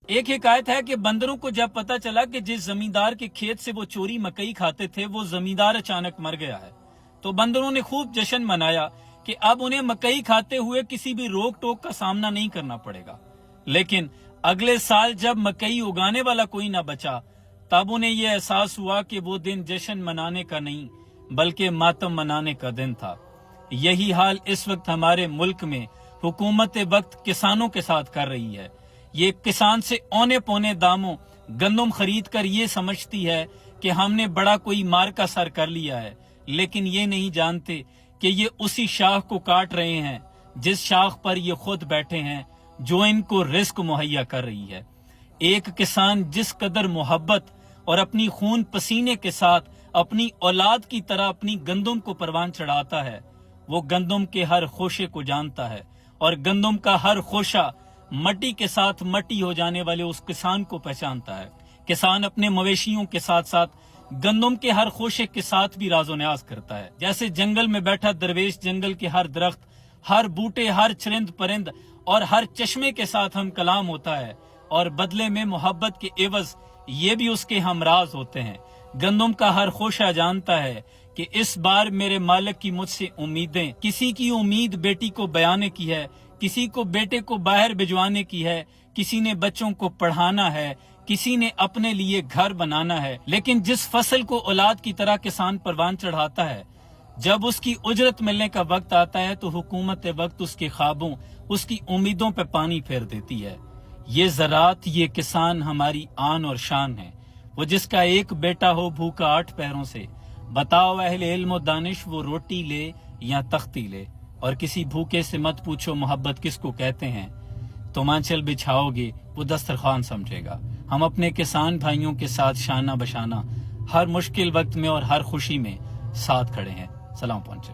ایک حکایت ہے کہ بندروں کو جب پتا چلا کہ جس زمیندار کے کھیت سے وہ چوری مکئی کھاتے تھے وہ زمیندار اچانک مر گیا ہے، تو بندروں نے خوب جشن منایا کہ اب انہیں مکئی کھاتے ہوئے کسی بھی روک ٹوک کا سامنا نہیں کرنا پڑے گا۔ لیکن اگلے سال جب مکئی اگانے والا کوئی نہ بچا، تب انہیں یہ احساس ہوا کہ وہ دن جشن منانے کا نہیں بلکہ ماتم منانے کا دن تھا۔ یہی حال اس وقت ہمارے ملک میں حکومت وقت کسانوں کے ساتھ کر رہی ہے۔ یہ کسان سے اونے پونے داموں گندم خرید کر یہ سمجھتی ہے کہ ہم نے بڑا کوئی مار کا سر کر لیا ہے، لیکن یہ نہیں جانتے کہ یہ اسی شاخ کو کاٹ رہے ہیں جس شاخ پر یہ خود بیٹھے ہیں، جو ان کو رزق مہیا کر رہی ہے۔ ایک کسان جس قدر محبت اور اپنی خون پسینے کے ساتھ اپنی اولاد کی طرح اپنی گندم کو پروان چڑھاتا ہے، وہ گندم کے ہر خوشے کو جانتا ہے، اور گندم کا ہر خوشہ مٹی کے ساتھ مٹی ہو جانے والے اس کسان کو پہچانتا ہے۔ کسان اپنے مویشیوں کے ساتھ ساتھ گندم کے ہر خوشے کے ساتھ بھی راز و نیاز کرتا ہے۔ جیسے جنگل میں بیٹھا درویش جنگل کے ہر درخت، ہر بوٹے، ہر چرند پرند اور ہر چشمے کے ساتھ ہم کلام ہوتا ہے، اور بدلے میں محبت کے عوض یہ بھی اس کے ہمراز ہوتے ہیں۔ گندم کا ہر خوشہ جانتا ہے کہ اس بار میرے مالک کی مجھ سے امیدیں، کسی کی امید بیٹی کو بیانے کی ہے، کسی کو بیٹے کو باہر بھجوانے کی ہے، کسی نے بچوں کو پڑھانا ہے، کسی نے اپنے لیے گھر بنانا ہے۔ لیکن جس فصل کو اولاد کی طرح کسان پروان چڑھاتا ہے، جب اس کی اجرت ملنے کا وقت آتا ہے تو حکومت وقت اس کے خوابوں، اس کی امیدوں پہ پانی پھیر دیتی ہے۔ یہ زراعت، یہ کسان ہماری آن اور شان ہے۔ وہ جس کا ایک بیٹا ہو بھوکا 8 پہروں سے، بتاؤ اہل علم و دانش وہ روٹی لے یا تختی لے، اور کسی بھوکے سے مت پوچھو محبت کس کو کہتے ہیں، تم آنچل بچھاؤ گے وہ دسترخوان سمجھے گا۔ ہم اپنے کسان بھائیوں کے ساتھ شانہ بشانہ ہر مشکل وقت میں اور ہر خوشی میں ساتھ کھڑے ہیں۔ سلام پہنچے۔